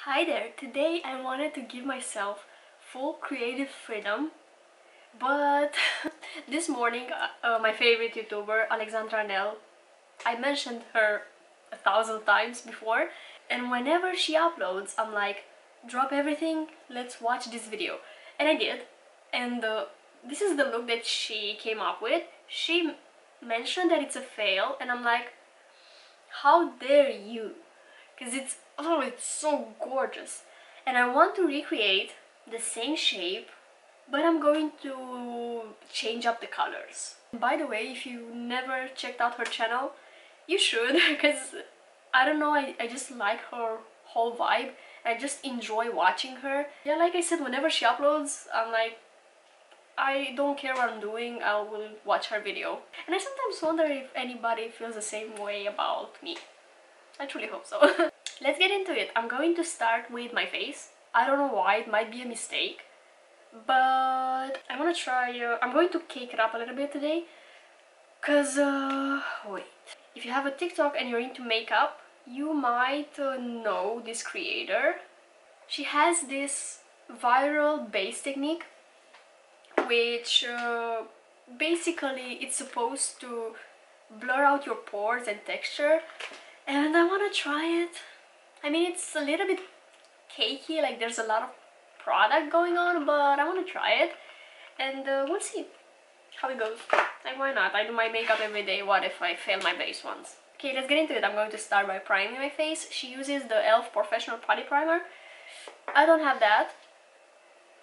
Hi there, today I wanted to give myself full creative freedom, but this morning my favorite YouTuber, Alexandra Nell, I mentioned her 1,000 times before, and whenever she uploads I'm like, drop everything, let's watch this video. And I did, and this is the look that she came up with. She mentioned that it's a fail, and I'm like, how dare you? Because it's so gorgeous, and I want to recreate the same shape, but I'm going to change up the colors. By the way, if you never checked out her channel, you should, because I don't know, I just like her whole vibe. I just enjoy watching her. Yeah, like I said, whenever she uploads, I'm like, I don't care what I'm doing, I will watch her video. And I sometimes wonder if anybody feels the same way about me. I truly hope so. Let's get into it. I'm going to start with my face. I don't know why, it might be a mistake, but I want to try, I'm going to cake it up a little bit today, cause, wait. If you have a TikTok and you're into makeup, you might know this creator. She has this viral base technique, which basically it's supposed to blur out your pores and texture, and I want to try it. I mean, it's a little bit cakey, like there's a lot of product going on, but I want to try it, and we'll see how it goes. Like, why not? I do my makeup every day, what if I fail my base once? Okay, let's get into it. I'm going to start by priming my face. She uses the e.l.f. Professional Putty Primer. I don't have that,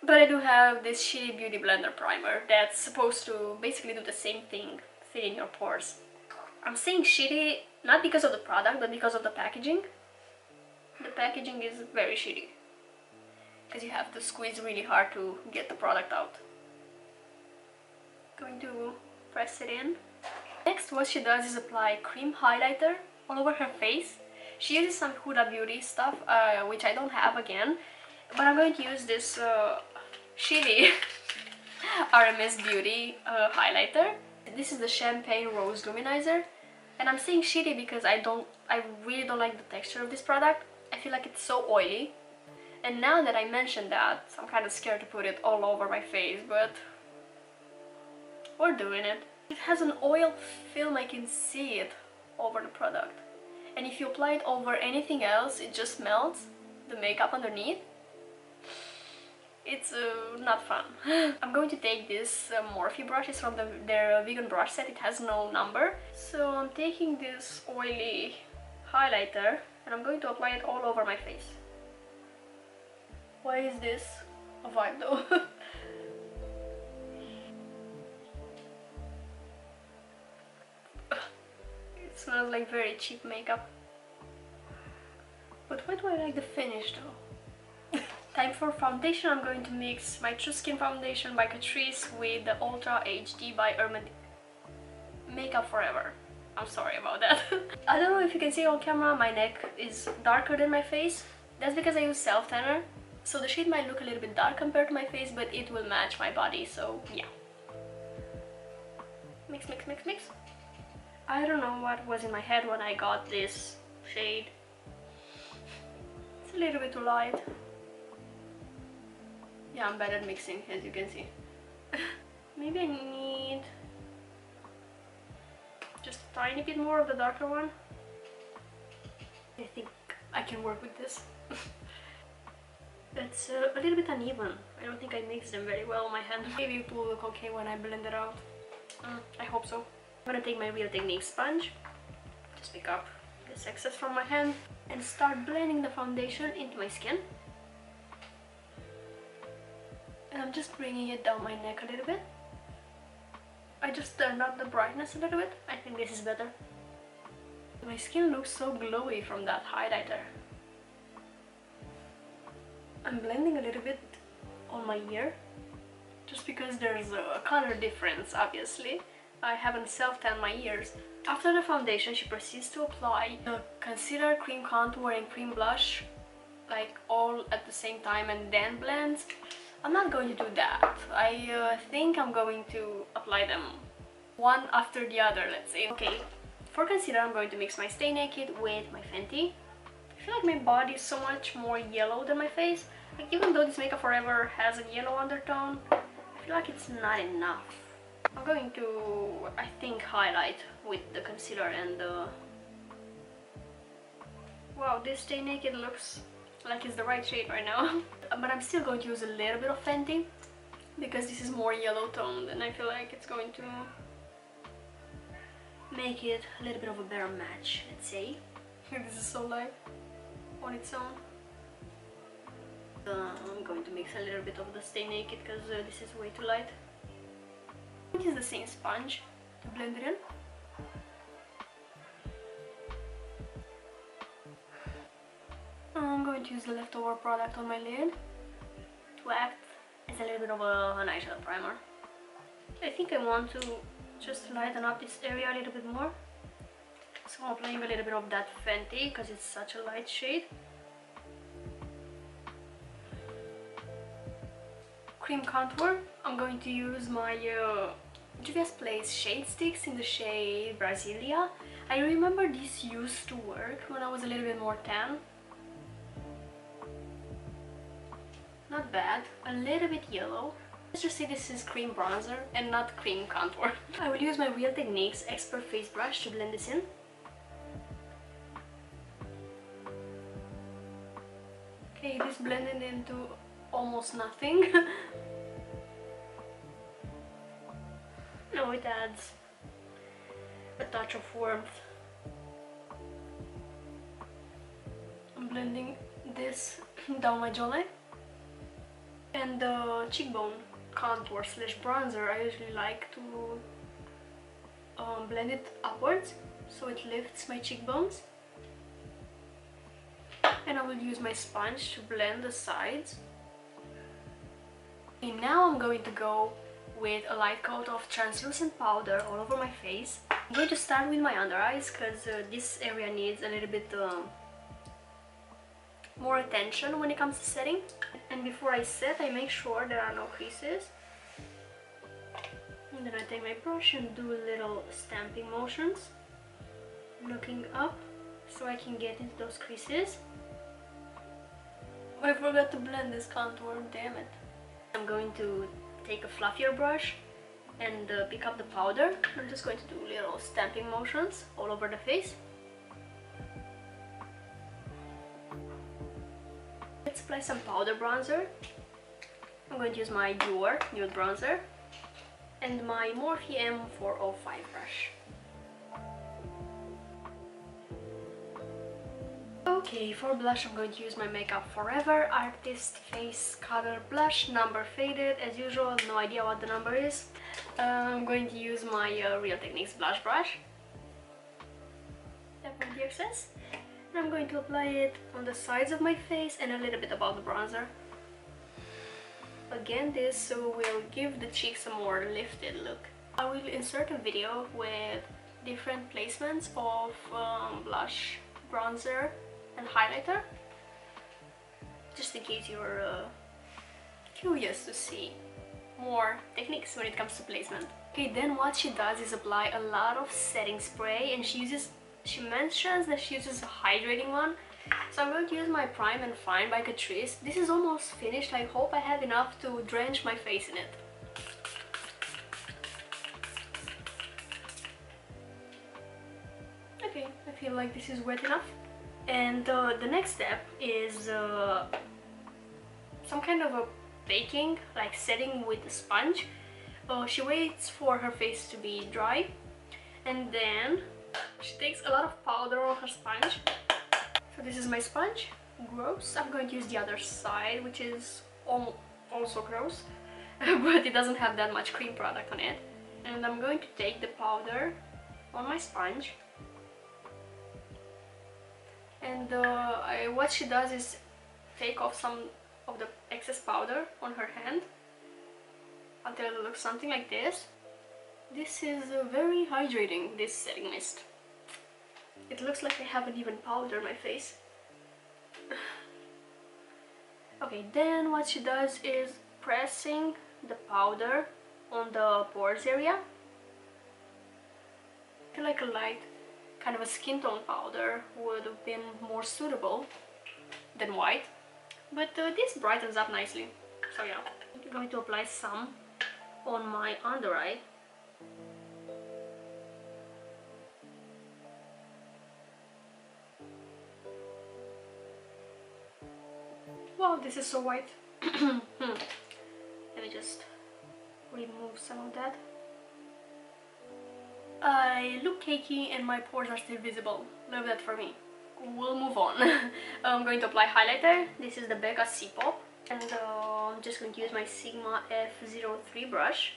but I do have this shitty Beauty Blender primer that's supposed to basically do the same thing, fit in your pores. I'm saying shitty not because of the product, but because of the packaging. The packaging is very shitty, because you have to squeeze really hard to get the product out. Going to press it in. Next, what she does is apply cream highlighter all over her face. She uses some Huda Beauty stuff, which I don't have again, but I'm going to use this shitty RMS Beauty highlighter. This is the Champagne Rose Luminizer, and I'm saying shitty because I really don't like the texture of this product. I feel like it's so oily, and now that I mentioned that, I'm kind of scared to put it all over my face, but we're doing it. It has an oil film, I can see it over the product, and if you apply it over anything else, it just melts the makeup underneath. It's not fun. I'm going to take this Morphe brush. It's from their vegan brush set. It has no number. So I'm taking this oily highlighter and I'm going to apply it all over my face. Why is this a vibe though? It smells like very cheap makeup. But why do I like the finish though? Time for foundation. I'm going to mix my True Skin foundation by Catrice with the Ultra HD by RMS Makeup Forever. I'm sorry about that. I don't know if you can see on camera, my neck is darker than my face. That's because I use self-tanner, so the shade might look a little bit dark compared to my face, but it will match my body, so yeah. Mix, mix, mix, mix. I don't know what was in my head when I got this shade. It's a little bit too light. Yeah, I'm bad at mixing, as you can see. Maybe I need just a tiny bit more of the darker one. I think I can work with this. It's a little bit uneven. I don't think I mixed them very well on my hand. Maybe it will look okay when I blend it out. I hope so. I'm gonna take my Real Technique sponge, just pick up this excess from my hand, and start blending the foundation into my skin. And I'm just bringing it down my neck a little bit. I just turned up the brightness a little bit. I think this is better. My skin looks so glowy from that highlighter. I'm blending a little bit on my ear, just because there's a color difference, obviously. I haven't self-tanned my ears. After the foundation, she proceeds to apply the concealer, cream contour, and cream blush, like all at the same time, and then blends. I'm not going to do that. I think I'm going to apply them one after the other, let's say. Okay, for concealer I'm going to mix my Stay Naked with my Fenty. I feel like my body is so much more yellow than my face. Like, even though this Makeup Forever has a yellow undertone, I feel like it's not enough. I'm going to, I think, highlight with the concealer and the... Wow, this Stay Naked looks like it's the right shade right now. But I'm still going to use a little bit of Fenty because this is more yellow toned and I feel like it's going to make it a little bit of a better match, let's say. This is so light on its own. I'm going to mix a little bit of the Stay Naked because this is way too light. It is the same sponge to blend it in. I'm going to use the leftover product on my lid to act as a little bit of an eyeshadow primer. I think I want to just lighten up this area a little bit more. So I'm applying a little bit of that Fenty because it's such a light shade. Cream contour, I'm going to use my Juvia's Place shade sticks in the shade Brasilia. I remember these used to work when I was a little bit more tan. Not bad, a little bit yellow. Let's just say this is cream bronzer and not cream contour. I will use my Real Techniques Expert Face Brush to blend this in. Okay, this blended into almost nothing. Now it adds a touch of warmth. I'm blending this down my jawline. And the cheekbone contour slash bronzer, I usually like to blend it upwards so it lifts my cheekbones. And I will use my sponge to blend the sides. And now I'm going to go with a light coat of translucent powder all over my face. I'm going to start with my under eyes because this area needs a little bit more attention when it comes to setting. And before I set, I make sure there are no creases. And then I take my brush and do little stamping motions, looking up so I can get into those creases. I forgot to blend this contour, damn it. I'm going to take a fluffier brush and pick up the powder. I'm just going to do little stamping motions all over the face. Let's apply some powder bronzer. I'm going to use my Dior nude bronzer and my Morphe M405 brush. Okay, for blush I'm going to use my Makeup Forever Artist Face Color Blush, number faded as usual, no idea what the number is. I'm going to use my Real Techniques blush brush. Tap on the excess. And I'm going to apply it on the sides of my face and a little bit above the bronzer. Again, this will give the cheeks a more lifted look. I will insert a video with different placements of blush, bronzer and highlighter, just in case you're curious to see more techniques when it comes to placement. Okay, then what she does is apply a lot of setting spray, and she mentions that she uses a hydrating one. So I'm going to use my Prime and Fine by Catrice. This is almost finished. I hope I have enough to drench my face in it. Okay, I feel like this is wet enough. And the next step is some kind of a baking, like setting with a sponge. She waits for her face to be dry, and then she takes a lot of powder on her sponge. So this is my sponge, gross. I'm going to use the other side, which is also gross, but it doesn't have that much cream product on it. And I'm going to take the powder on my sponge. And what she does is take off some of the excess powder on her hand until it looks something like this. This is very hydrating, this setting mist. It looks like I haven't even powdered my face. Okay, then what she does is pressing the powder on the pores area. I feel like a light kind of a skin tone powder would have been more suitable than white, but this brightens up nicely. So yeah, I'm going to apply some on my under eye. Wow, this is so white. Let me just remove some of that. I look cakey and my pores are still visible. Love that for me. We'll move on. I'm going to apply highlighter. This is the Becca cpop, and I'm just going to use my Sigma F03 brush.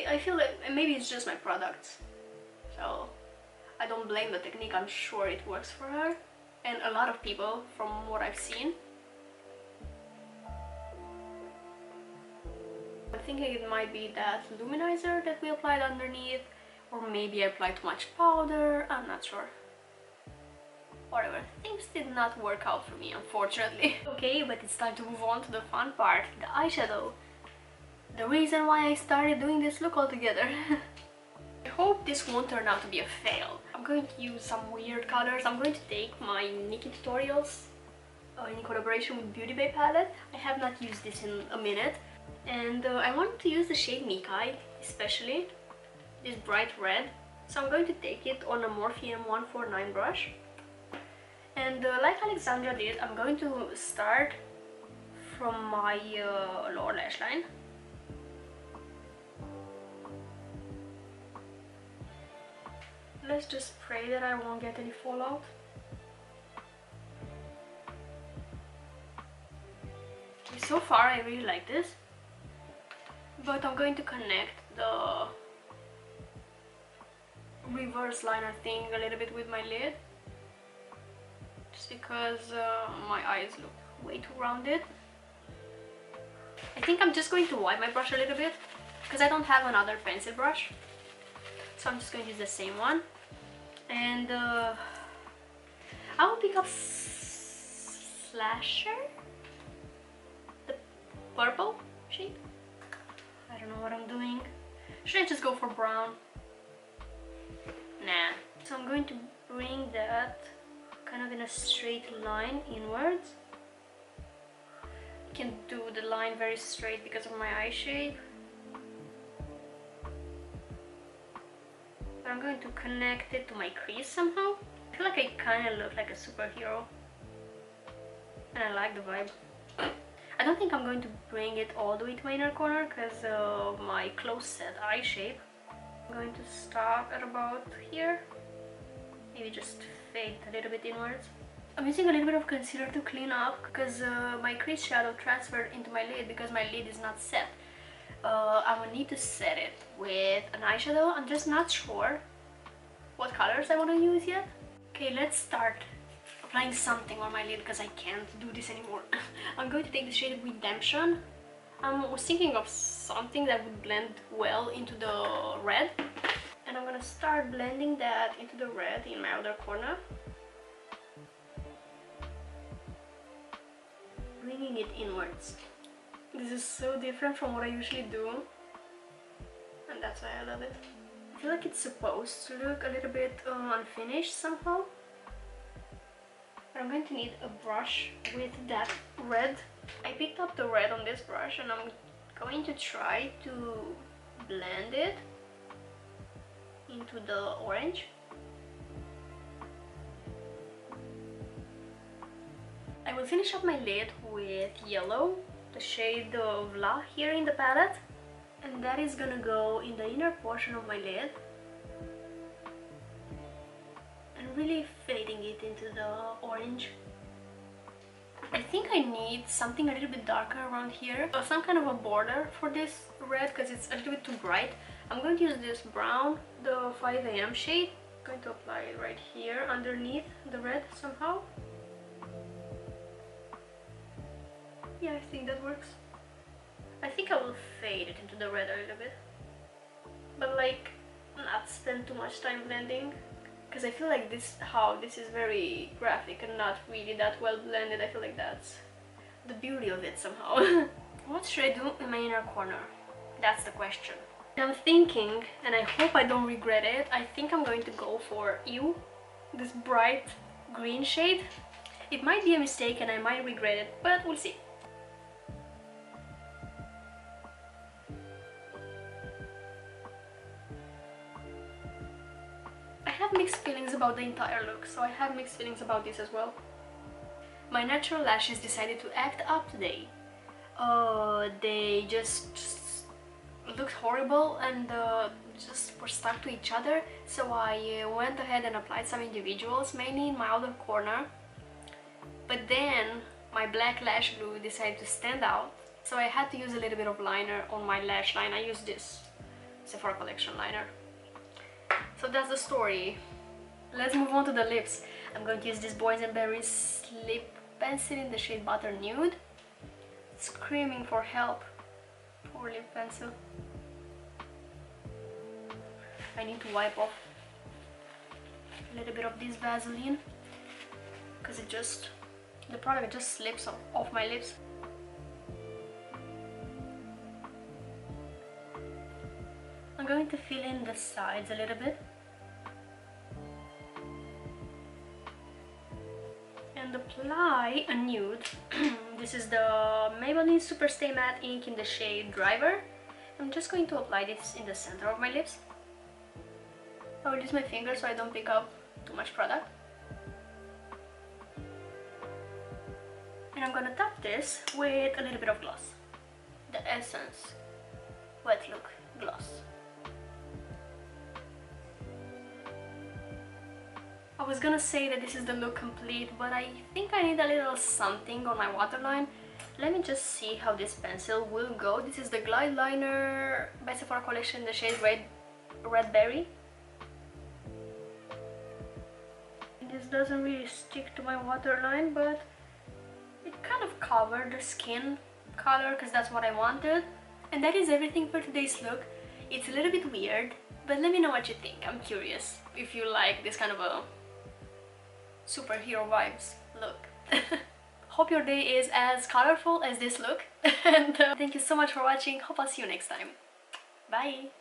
I feel like maybe it's just my products, so I don't blame the technique. I'm sure it works for her and a lot of people from what I've seen. I'm thinking it might be that luminizer that we applied underneath, or maybe I applied too much powder, I'm not sure. Whatever, things did not work out for me, unfortunately. Okay, but it's time to move on to the fun part, the eyeshadow. The reason why I started doing this look altogether. I hope this won't turn out to be a fail. I'm going to use some weird colors. I'm going to take my NikkieTutorials in collaboration with BeautyBay palette. I have not used this in a minute. And I wanted to use the shade Decay, especially this bright red. So I'm going to take it on a Morphe M149 brush. And like Alexandra did, I'm going to start from my lower lash line. Let's just pray that I won't get any fallout. So far I really like this, but I'm going to connect the reverse liner thing a little bit with my lid, just because my eyes look way too rounded. I think I'm just going to wipe my brush a little bit because I don't have another pencil brush, so I'm just going to use the same one. And I will pick up Slasher, the purple shade. I don't know what I'm doing. Should I just go for brown? Nah. So I'm going to bring that kind of in a straight line inwards. I can do the line very straight because of my eye shape. But I'm going to connect it to my crease somehow. I feel like I kind of look like a superhero. And I like the vibe. I don't think I'm going to bring it all the way to my inner corner because of my close set eye shape. I'm going to stop at about here. Maybe just fade a little bit inwards. I'm using a little bit of concealer to clean up because my crease shadow transferred into my lid because my lid is not set. I will need to set it with an eyeshadow. I'm just not sure what colors I want to use yet. Okay, let's start applying something on my lid because I can't do this anymore. I'm going to take the shade Redemption. I was thinking of something that would blend well into the red, and I'm gonna start blending that into the red in my outer corner, bringing it inwards. This is so different from what I usually do, and that's why I love it. I feel like it's supposed to look a little bit unfinished somehow. I'm going to need a brush with that red. I picked up the red on this brush and I'm going to try to blend it into the orange. I will finish up my lid with yellow, the shade of La here in the palette, and that is gonna go in the inner portion of my lid. Really fading it into the orange. I think I need something a little bit darker around here, some kind of a border for this red because it's a little bit too bright. I'm going to use this brown, the 5 AM shade. I'm going to apply it right here underneath the red somehow. Yeah, I think that works. I think I will fade it into the red a little bit, but like not spend too much time blending. Because I feel like this is very graphic and not really that well blended. I feel like that's the beauty of it somehow. What should I do in my inner corner? That's the question. I'm thinking, and I hope I don't regret it, I think I'm going to go for Ew, this bright green shade. It might be a mistake and I might regret it, but we'll see. I have mixed feelings about the entire look, so I have mixed feelings about this as well. My natural lashes decided to act up today. They just looked horrible and just were stuck to each other, so I went ahead and applied some individuals, mainly in my outer corner. But then my black lash glue decided to stand out, so I had to use a little bit of liner on my lash line. I used this Sephora collection liner. So that's the story. Let's move on to the lips. I'm going to use this Boysenberry's lip pencil in the shade Butter Nude. Screaming for help. Poor lip pencil. I need to wipe off a little bit of this Vaseline because the product just slips off my lips. I'm going to fill in the sides a little bit and apply a nude. This is the Maybelline Superstay Matte Ink in the shade Driver. I'm just going to apply this in the center of my lips. I will use my finger so I don't pick up too much product. And I'm gonna top this with a little bit of gloss. The Essence Wet Look Gloss. I was gonna say that this is the look complete, but I think I need a little something on my waterline. Let me just see how this pencil will go. This is the Glide Liner by Sephora collection in the shade Red Berry. This doesn't really stick to my waterline, but it kind of covered the skin color because that's what I wanted. And that is everything for today's look. It's a little bit weird, but let me know what you think. I'm curious if you like this kind of a superhero vibes look. Hope your day is as colorful as this look. And thank you so much for watching. Hope I'll see you next time. Bye!